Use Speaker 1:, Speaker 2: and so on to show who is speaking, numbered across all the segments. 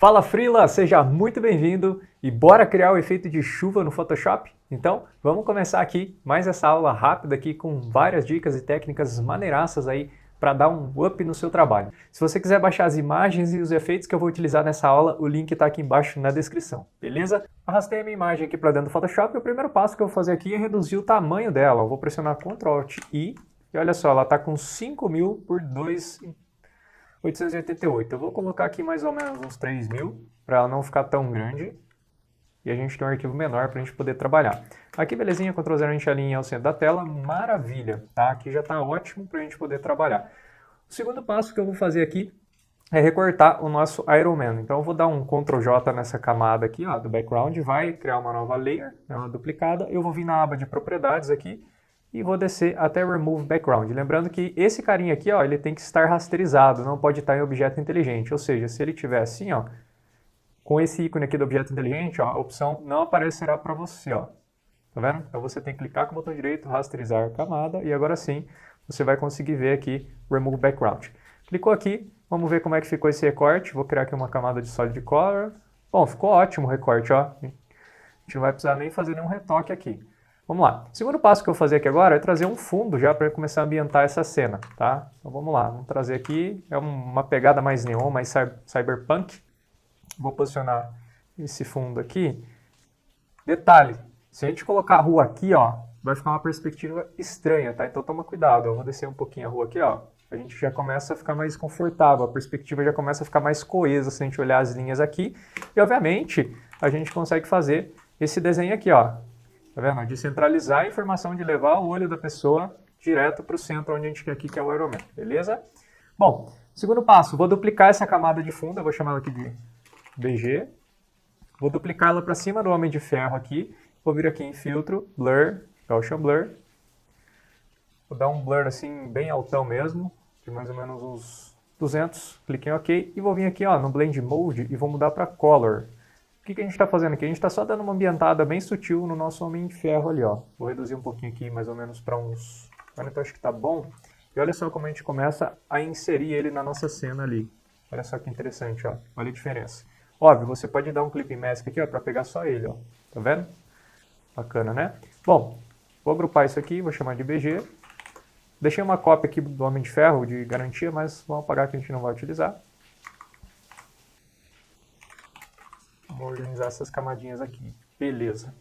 Speaker 1: Fala Freela, seja muito bem-vindo e bora criar o efeito de chuva no Photoshop? Então, vamos começar aqui mais essa aula rápida aqui com várias dicas e técnicas maneiraças aí para dar um up no seu trabalho. Se você quiser baixar as imagens e os efeitos que eu vou utilizar nessa aula, o link está aqui embaixo na descrição, beleza? Arrastei a minha imagem aqui para dentro do Photoshop e o primeiro passo que eu vou fazer aqui é reduzir o tamanho dela. Eu vou pressionar Ctrl Alt I e olha só, ela está com 5000 por 2.888. Eu vou colocar aqui mais ou menos uns 3.000 para ela não ficar tão grande. E a gente tem um arquivo menor para a gente poder trabalhar. Aqui, belezinha, Ctrl 0 a gente alinha ao centro da tela, maravilha, tá? Aqui já está ótimo para a gente poder trabalhar. O segundo passo que eu vou fazer aqui é recortar o nosso Iron Man. Então eu vou dar um Ctrl J nessa camada aqui, ó, do background, vai criar uma nova layer, uma duplicada. Eu vou vir na aba de propriedades aqui e vou descer até Remove Background. Lembrando que esse carinha aqui, ó, ele tem que estar rasterizado, não pode estar em objeto inteligente. Ou seja, se ele tiver assim, ó, com esse ícone aqui do objeto inteligente, ó, a opção não aparecerá para você, ó. Tá vendo? Então você tem que clicar com o botão direito, rasterizar a camada, e agora sim você vai conseguir ver aqui Remove Background. Clicou aqui, vamos ver como é que ficou esse recorte. Vou criar aqui uma camada de Solid Color. Bom, ficou ótimo o recorte, ó. A gente não vai precisar nem fazer nenhum retoque aqui. Vamos lá. O segundo passo que eu vou fazer aqui agora é trazer um fundo já para começar a ambientar essa cena, tá? Então vamos lá, vamos trazer aqui, é uma pegada mais neon, mais cyberpunk. Vou posicionar esse fundo aqui. Detalhe, se a gente colocar a rua aqui, ó, vai ficar uma perspectiva estranha, tá? Então toma cuidado, eu vou descer um pouquinho a rua aqui, ó. A gente já começa a ficar mais confortável, a perspectiva já começa a ficar mais coesa se a gente olhar as linhas aqui. E obviamente, a gente consegue fazer esse desenho aqui, ó. Tá vendo? De centralizar a informação, de levar o olho da pessoa direto para o centro onde a gente quer aqui, que é o Iron Man, beleza? Bom, segundo passo, vou duplicar essa camada de fundo, eu vou chamar ela aqui de BG. Vou duplicá-la para cima do Homem de Ferro aqui. Vou vir aqui em Filtro, Blur, Gaussian Blur. Vou dar um blur assim bem altão mesmo, de mais ou menos uns 200. Cliquei em OK. E vou vir aqui, ó, no Blend Mode e vou mudar para Color. O que a gente está fazendo aqui? A gente está só dando uma ambientada bem sutil no nosso Homem de Ferro ali, ó. Vou reduzir um pouquinho aqui, mais ou menos para uns... Então acho que tá bom. E olha só como a gente começa a inserir ele na nossa cena ali. Olha só que interessante, ó. Olha a diferença. Óbvio, você pode dar um Clipping Mask aqui, ó, para pegar só ele, ó. Tá vendo? Bacana, né? Bom, vou agrupar isso aqui, vou chamar de BG. Deixei uma cópia aqui do Homem de Ferro de garantia, mas vamos apagar que a gente não vai utilizar. Vou organizar essas camadinhas aqui. Beleza.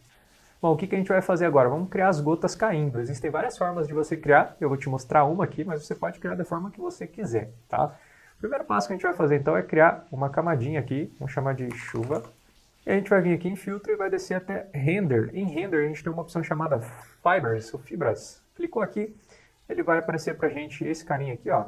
Speaker 1: Bom, o que a gente vai fazer agora? Vamos criar as gotas caindo. Existem várias formas de você criar. Eu vou te mostrar uma aqui, mas você pode criar da forma que você quiser, tá? O primeiro passo que a gente vai fazer, então, é criar uma camadinha aqui. Vamos chamar de chuva. E a gente vai vir aqui em Filtro e vai descer até Render. Em Render, a gente tem uma opção chamada Fibers, ou Fibras. Clicou aqui, ele vai aparecer pra gente esse carinha aqui, ó.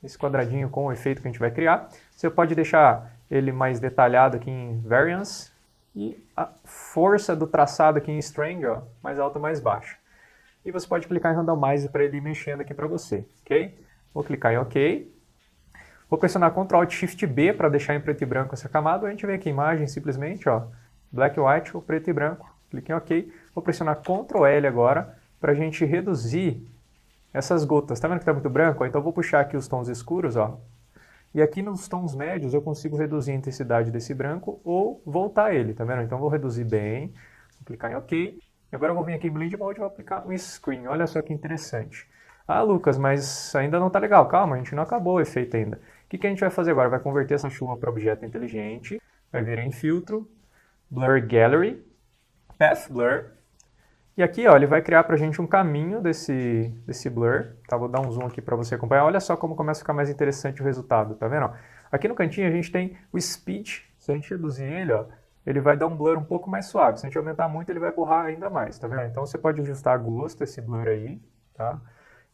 Speaker 1: Esse quadradinho com o efeito que a gente vai criar. Você pode deixar ele mais detalhado aqui em Variance e a força do traçado aqui em Strand, ó, mais alta ou mais baixa. E você pode clicar em Randomize para ele ir mexendo aqui para você, ok? Vou clicar em OK. Vou pressionar Ctrl Alt Shift B para deixar em preto e branco essa camada. A gente vem aqui em imagem simplesmente, ó, Black White ou preto e branco. Clique em OK. Vou pressionar Ctrl L agora para a gente reduzir essas gotas. Tá vendo que está muito branco? Então eu vou puxar aqui os tons escuros, ó. E aqui nos tons médios eu consigo reduzir a intensidade desse branco ou voltar ele, tá vendo? Então eu vou reduzir bem, vou clicar em OK. E agora eu vou vir aqui em Blend Mode e vou aplicar um Screen. Olha só que interessante. Ah, Lucas, mas ainda não tá legal. Calma, a gente não acabou o efeito ainda. O que a gente vai fazer agora? Vai converter essa chuva para objeto inteligente. Vai vir em Filtro, Blur Gallery, Path Blur. E aqui, ó, ele vai criar pra gente um caminho desse blur. Tá? Vou dar um zoom aqui para você acompanhar. Olha só como começa a ficar mais interessante o resultado, tá vendo? Aqui no cantinho a gente tem o Speed. Se a gente reduzir ele, ó, ele vai dar um blur um pouco mais suave. Se a gente aumentar muito, ele vai borrar ainda mais, tá vendo? Então você pode ajustar a gosto esse blur aí, tá?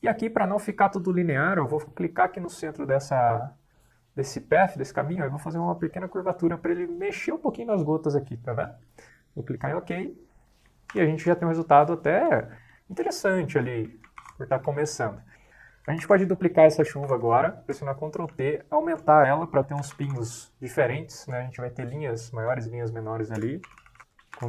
Speaker 1: E aqui, para não ficar tudo linear, eu vou clicar aqui no centro desse path, desse caminho, eu vou fazer uma pequena curvatura para ele mexer um pouquinho nas gotas aqui, tá vendo? Vou clicar em OK. E a gente já tem um resultado até interessante ali, por estar começando. A gente pode duplicar essa chuva agora, pressionar Ctrl T, aumentar ela para ter uns pingos diferentes, né? A gente vai ter linhas maiores e linhas menores ali.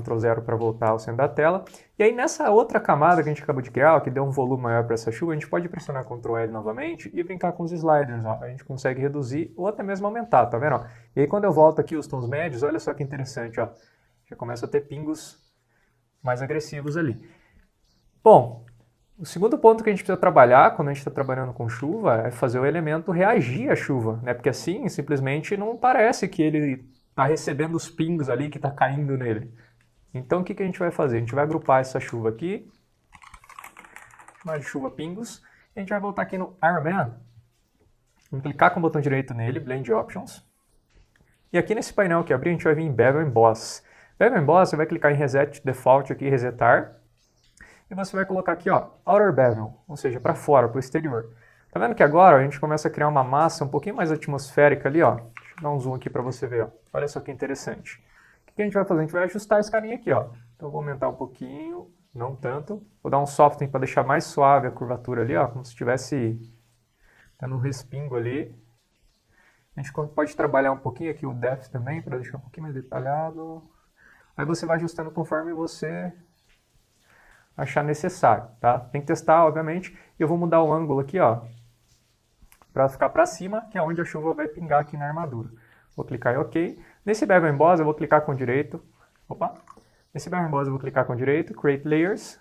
Speaker 1: Ctrl 0 para voltar ao centro da tela. E aí nessa outra camada que a gente acabou de criar, ó, que deu um volume maior para essa chuva, a gente pode pressionar Ctrl L novamente e brincar com os sliders. Ó. A gente consegue reduzir ou até mesmo aumentar, tá vendo? Ó? E aí quando eu volto aqui os tons médios, olha só que interessante, ó. Já começa a ter pingos mais agressivos ali. Bom, o segundo ponto que a gente precisa trabalhar quando a gente está trabalhando com chuva é fazer o elemento reagir à chuva, né? Porque assim, simplesmente não parece que ele está recebendo os pingos ali que está caindo nele. Então o que a gente vai fazer? A gente vai agrupar essa chuva aqui, chamar de chuva pingos, e a gente vai voltar aqui no Iron Man, vamos clicar com o botão direito nele, Blend Options, e aqui nesse painel que abrir a gente vai vir em Bevel Emboss. Bevel Emboss, você vai clicar em Reset Default aqui, resetar, e você vai colocar aqui, ó, Outer Bevel, ou seja, para fora, para o exterior. Tá vendo que agora a gente começa a criar uma massa um pouquinho mais atmosférica ali, ó. Deixa eu dar um zoom aqui para você ver, ó. Olha só que interessante. O que a gente vai fazer? A gente vai ajustar esse carinha aqui, ó. Então eu vou aumentar um pouquinho, não tanto. Vou dar um softening para deixar mais suave a curvatura ali, ó, como se estivesse dando um respingo ali. A gente pode trabalhar um pouquinho aqui o depth também, para deixar um pouquinho mais detalhado. Aí você vai ajustando conforme você achar necessário, tá? Tem que testar, obviamente. E eu vou mudar o ângulo aqui, ó, para ficar para cima, que é onde a chuva vai pingar aqui na armadura. Vou clicar em OK. Nesse Bevel Emboss eu vou clicar com direito. Opa! Nesse Bevel Emboss eu vou clicar com direito, Create Layers.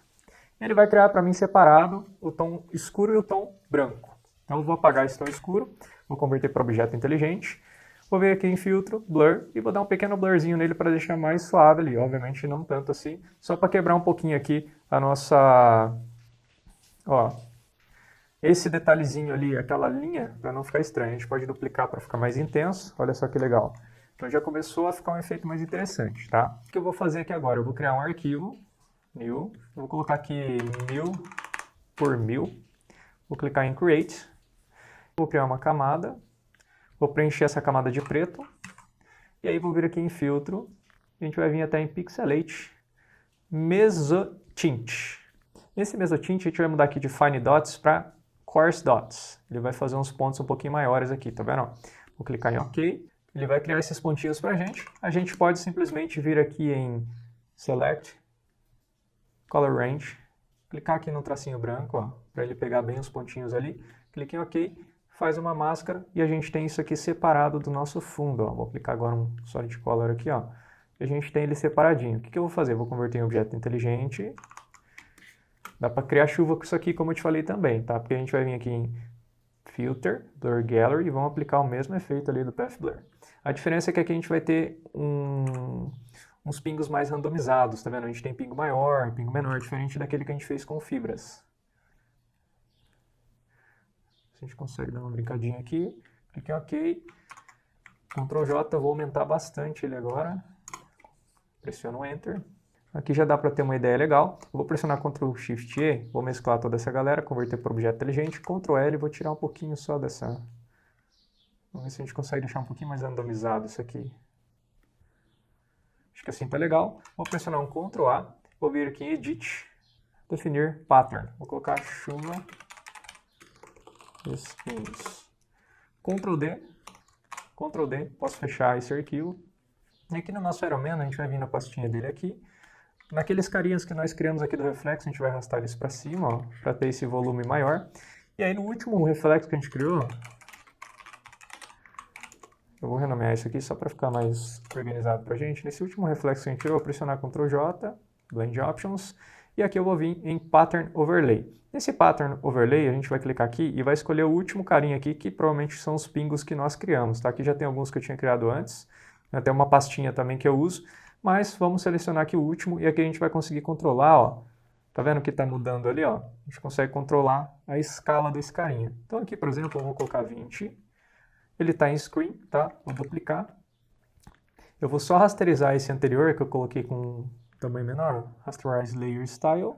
Speaker 1: Ele vai criar para mim separado o tom escuro e o tom branco. Então eu vou apagar esse tom escuro, vou converter para objeto inteligente. Vou vir aqui em filtro, blur, e vou dar um pequeno blurzinho nele para deixar mais suave ali. Obviamente não tanto assim, só para quebrar um pouquinho aqui a nossa... Ó, esse detalhezinho ali, aquela linha, para não ficar estranho. A gente pode duplicar para ficar mais intenso. Olha só que legal. Então já começou a ficar um efeito mais interessante, tá? O que eu vou fazer aqui agora? Eu vou criar um arquivo, New. Vou colocar aqui 1000 por 1000. Vou clicar em Create. Vou criar uma camada. Vou preencher essa camada de preto. E aí vou vir aqui em filtro. A gente vai vir até em Pixelate. Mesotint. Nesse Mesotint a gente vai mudar aqui de Fine Dots para Coarse Dots. Ele vai fazer uns pontos um pouquinho maiores aqui, tá vendo? Vou clicar em OK. Ele vai criar esses pontinhos pra gente. A gente pode simplesmente vir aqui em Select, Color Range, clicar aqui no tracinho branco, ó, para ele pegar bem os pontinhos ali. Clique em OK. Faz uma máscara e a gente tem isso aqui separado do nosso fundo. Ó. Vou aplicar agora um Solid Color aqui, ó. E a gente tem ele separadinho. O que eu vou fazer? Vou converter em objeto inteligente. Dá para criar chuva com isso aqui, como eu te falei também, tá? Porque a gente vai vir aqui em Filter, Blur Gallery e vamos aplicar o mesmo efeito ali do Path Blur. A diferença é que aqui a gente vai ter uns pingos mais randomizados, tá vendo? A gente tem pingo maior, pingo menor, diferente daquele que a gente fez com fibras. A gente consegue dar uma brincadinha aqui, clique em OK, Ctrl J, vou aumentar bastante ele agora, pressiono Enter, aqui já dá para ter uma ideia legal, vou pressionar Ctrl Shift E, vou mesclar toda essa galera, converter para objeto inteligente, Ctrl L, vou tirar um pouquinho só dessa, vamos ver se a gente consegue deixar um pouquinho mais randomizado isso aqui, acho que assim tá legal, vou pressionar um Ctrl A, vou vir aqui em Edit, definir Pattern, vou colocar chuva, espinhos. Ctrl D, posso fechar esse arquivo. E aqui no nosso Iron Man, a gente vai vir na pastinha dele aqui. Naqueles carinhas que nós criamos aqui do reflexo, a gente vai arrastar eles para cima, para ter esse volume maior. E aí no último reflexo que a gente criou, eu vou renomear isso aqui só para ficar mais organizado para a gente. Nesse último reflexo que a gente criou, eu vou pressionar Ctrl J, Blend Options, e aqui eu vou vir em Pattern Overlay. Nesse Pattern Overlay, a gente vai clicar aqui e vai escolher o último carinha aqui, que provavelmente são os pingos que nós criamos, tá? Aqui já tem alguns que eu tinha criado antes, tem uma pastinha também que eu uso, mas vamos selecionar aqui o último e aqui a gente vai conseguir controlar, ó. Tá vendo que está mudando ali, ó? A gente consegue controlar a escala desse carinha. Então aqui, por exemplo, eu vou colocar 20. Ele está em Screen, tá? Vou duplicar. Eu vou só rasterizar esse anterior que eu coloquei com tamanho menor, Rasterize Layer Style.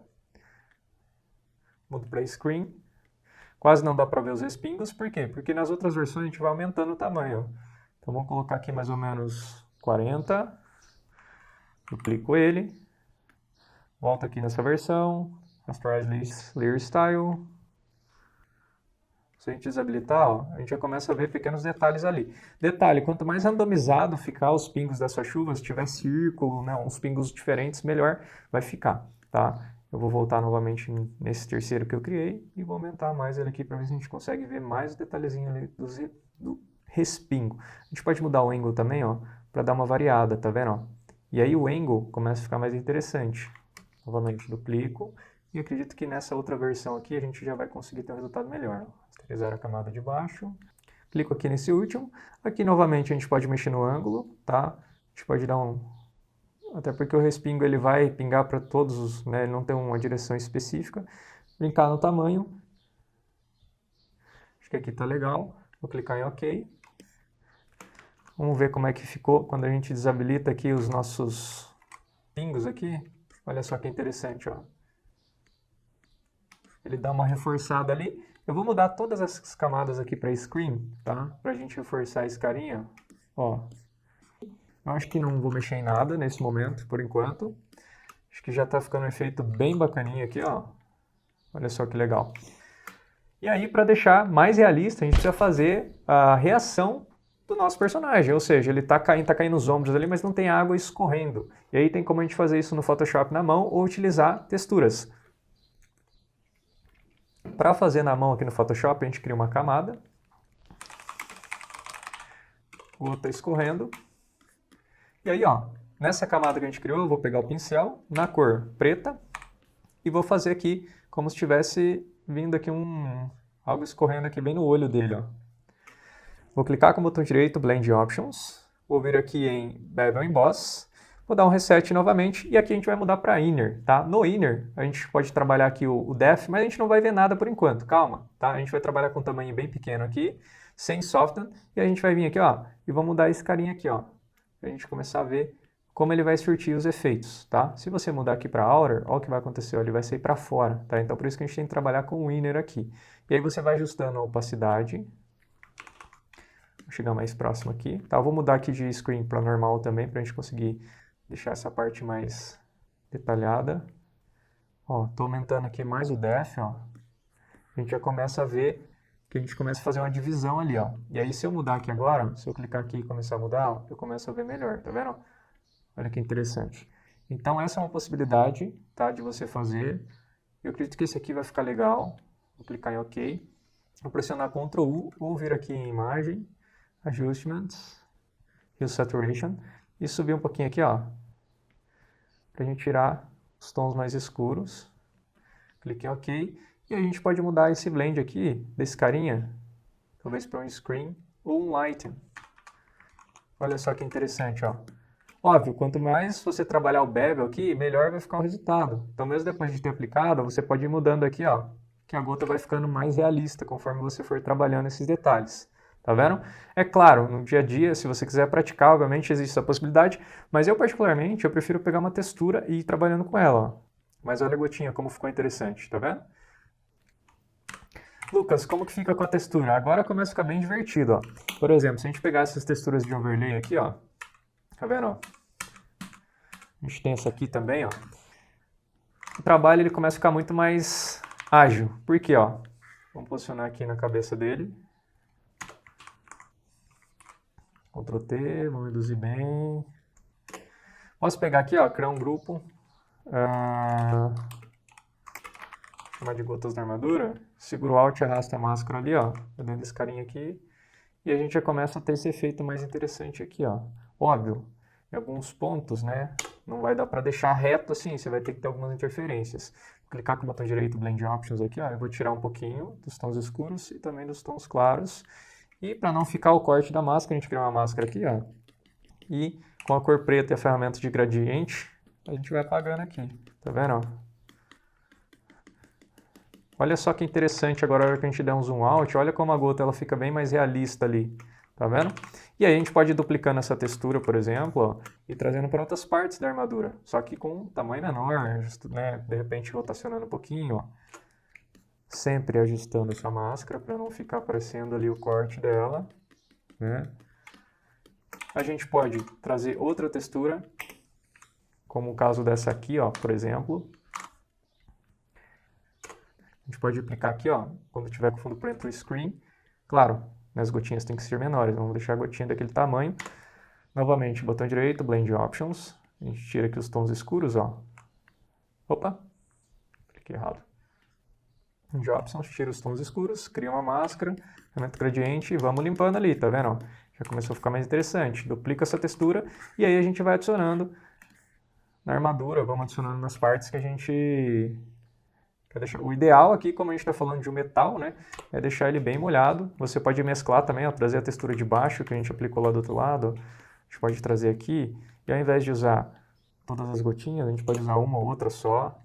Speaker 1: Mudo para Screen. Quase não dá para ver os respingos, por quê? Porque nas outras versões a gente vai aumentando o tamanho. Então vamos colocar aqui mais ou menos 40. Duplico ele. Volto aqui nessa versão. Rasterize Layer Style. Se a gente desabilitar, ó, a gente já começa a ver pequenos detalhes ali. Detalhe, quanto mais randomizado ficar os pingos dessa chuva, se tiver círculo, né, uns pingos diferentes, melhor vai ficar, tá? Eu vou voltar novamente nesse terceiro que eu criei e vou aumentar mais ele aqui para ver se a gente consegue ver mais detalhezinho ali do respingo. A gente pode mudar o angle também, ó, para dar uma variada, tá vendo? Ó? E aí o angle começa a ficar mais interessante. Novamente duplico e acredito que nessa outra versão aqui a gente já vai conseguir ter um resultado melhor. Esterilizar a camada de baixo. Clico aqui nesse último. Aqui novamente a gente pode mexer no ângulo, tá? A gente pode dar um... Até porque o respingo ele vai pingar para todos os, né? Ele não tem uma direção específica. Linkar no tamanho. Acho que aqui tá legal. Vou clicar em OK. Vamos ver como é que ficou quando a gente desabilita aqui os nossos pingos aqui. Olha só que interessante, ó. Ele dá uma reforçada ali. Eu vou mudar todas essas camadas aqui para screen, tá? Pra gente reforçar esse carinha, ó. Eu acho que não vou mexer em nada nesse momento, por enquanto. Acho que já tá ficando um efeito bem bacaninho aqui, ó. Olha só que legal. E aí, para deixar mais realista, a gente precisa fazer a reação do nosso personagem. Ou seja, ele tá caindo nos ombros ali, mas não tem água escorrendo. E aí tem como a gente fazer isso no Photoshop na mão ou utilizar texturas. Para fazer na mão aqui no Photoshop, a gente cria uma camada. Outra escorrendo. E aí, ó, nessa camada que a gente criou, eu vou pegar o pincel na cor preta e vou fazer aqui como se tivesse vindo aqui algo escorrendo aqui bem no olho dele, ó. Vou clicar com o botão direito, Blend Options, vou vir aqui em Bevel Emboss, vou dar um reset novamente e aqui a gente vai mudar para Inner, tá? No Inner a gente pode trabalhar aqui o Depth, mas a gente não vai ver nada por enquanto, calma, tá? A gente vai trabalhar com um tamanho bem pequeno aqui, sem Soften, e a gente vai vir aqui, ó, e vou mudar esse carinha aqui, ó. Para a gente começar a ver como ele vai surtir os efeitos, tá? Se você mudar aqui para Outer, olha o que vai acontecer, ó, ele vai sair para fora, tá? Então por isso que a gente tem que trabalhar com o Inner aqui. E aí você vai ajustando a opacidade. Vou chegar mais próximo aqui, tá? Eu vou mudar aqui de Screen para normal também, para a gente conseguir deixar essa parte mais detalhada. Ó, tô aumentando aqui mais o Depth, ó. A gente já começa a ver que a gente começa a fazer uma divisão ali, ó. E aí se eu mudar aqui agora, se eu clicar aqui e começar a mudar, ó, eu começo a ver melhor, tá vendo? Olha que interessante. Então essa é uma possibilidade, tá, de você fazer. Eu acredito que esse aqui vai ficar legal. Vou clicar em OK. Vou pressionar Ctrl U, ou vir aqui em Imagem, Adjustments, Hue Saturation, e subir um pouquinho aqui, ó, pra gente tirar os tons mais escuros. Clique em OK. E a gente pode mudar esse blend aqui, desse carinha, talvez para um screen ou um lighten. Olha só que interessante, ó. Óbvio, quanto mais você trabalhar o bevel aqui, melhor vai ficar o resultado. Então mesmo depois de ter aplicado, você pode ir mudando aqui, ó, que a gota vai ficando mais realista conforme você for trabalhando esses detalhes. Tá vendo? É claro, no dia a dia, se você quiser praticar, obviamente existe essa possibilidade, mas eu particularmente, eu prefiro pegar uma textura e ir trabalhando com ela, ó. Mas olha a gotinha como ficou interessante, tá vendo? Lucas, como que fica com a textura? Agora começa a ficar bem divertido, ó. Por exemplo, se a gente pegar essas texturas de overlay aqui, ó. Tá vendo, ó? A gente tem essa aqui também, ó. O trabalho ele começa a ficar muito mais ágil. Por quê, ó? Vamos posicionar aqui na cabeça dele. Ctrl T, vamos reduzir bem. Posso pegar aqui, ó, criar um grupo. Chamar de gotas da armadura. Segura o Alt e arrasta a máscara ali, ó. Dentro desse carinha aqui. E a gente já começa a ter esse efeito mais interessante aqui, ó. Óbvio, em alguns pontos, né? Não vai dar para deixar reto assim, você vai ter que ter algumas interferências. Vou clicar com o botão direito, Blend Options aqui, ó. Eu vou tirar um pouquinho dos tons escuros e também dos tons claros. E para não ficar o corte da máscara, a gente cria uma máscara aqui, ó. E com a cor preta e a ferramenta de gradiente, a gente vai apagando aqui. Tá vendo, ó? Olha só que interessante agora, a hora que a gente der um zoom out, olha como a gota ela fica bem mais realista ali, tá vendo? E aí a gente pode ir duplicando essa textura, por exemplo, ó, e trazendo para outras partes da armadura, só que com um tamanho menor, né? De repente rotacionando um pouquinho, ó. Sempre ajustando essa máscara para não ficar aparecendo ali o corte dela, né? A gente pode trazer outra textura, como o caso dessa aqui, ó, por exemplo. A gente pode aplicar aqui, ó, quando tiver com o fundo preto screen. Claro, as gotinhas têm que ser menores, vamos deixar a gotinha daquele tamanho. Novamente, botão direito, Blend Options. A gente tira aqui os tons escuros, ó. Opa, cliquei errado. Blend Options, tira os tons escuros, cria uma máscara, aumenta o gradiente e vamos limpando ali, tá vendo? Ó, já começou a ficar mais interessante. Duplica essa textura e aí a gente vai adicionando na armadura, vamos adicionando nas partes que a gente quer deixar. O ideal aqui, como a gente está falando de um metal, né, é deixar ele bem molhado. Você pode mesclar também, ó, trazer a textura de baixo que a gente aplicou lá do outro lado. A gente pode trazer aqui e ao invés de usar todas as gotinhas, a gente pode usar uma ou outra só.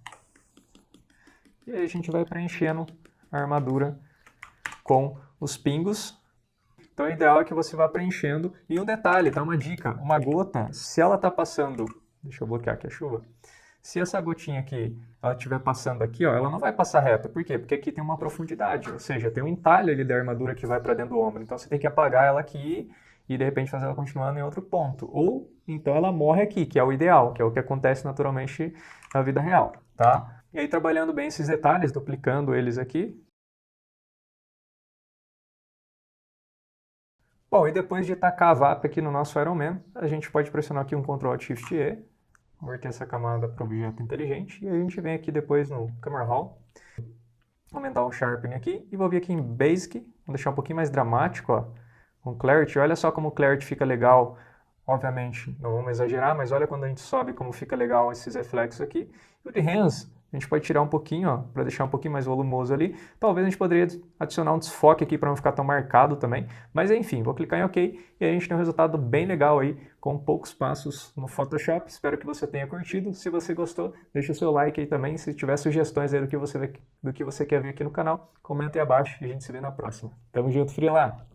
Speaker 1: E aí a gente vai preenchendo a armadura com os pingos. Então o ideal é que você vá preenchendo. E um detalhe, tá? Uma dica, uma gota, se ela está passando... Deixa eu bloquear aqui a chuva. Se essa gotinha aqui, ela estiver passando aqui, ó, ela não vai passar reto. Por quê? Porque aqui tem uma profundidade, ou seja, tem um entalhe ali da armadura que vai para dentro do ombro. Então você tem que apagar ela aqui e de repente fazer ela continuando em outro ponto. Ou então ela morre aqui, que é o ideal, que é o que acontece naturalmente na vida real, tá? E aí trabalhando bem esses detalhes, duplicando eles aqui. Bom, e depois de tacar a VAP aqui no nosso Iron Man, a gente pode pressionar aqui um Ctrl Alt Shift E, converter essa camada para objeto inteligente, e a gente vem aqui depois no Camera Raw, aumentar o Sharpening aqui, e vou vir aqui em Basic, vou deixar um pouquinho mais dramático, ó, com Clarity. Olha só como o Clarity fica legal, obviamente não vamos exagerar, mas olha quando a gente sobe como fica legal esses reflexos aqui. E o de Hands, a gente pode tirar um pouquinho, para deixar um pouquinho mais volumoso ali. Talvez a gente poderia adicionar um desfoque aqui para não ficar tão marcado também. Mas enfim, vou clicar em OK e aí a gente tem um resultado bem legal aí, com poucos passos no Photoshop. Espero que você tenha curtido. Se você gostou, deixa o seu like aí também. Se tiver sugestões aí do que você quer ver aqui no canal, comenta aí abaixo e a gente se vê na próxima. Tamo junto, Freela!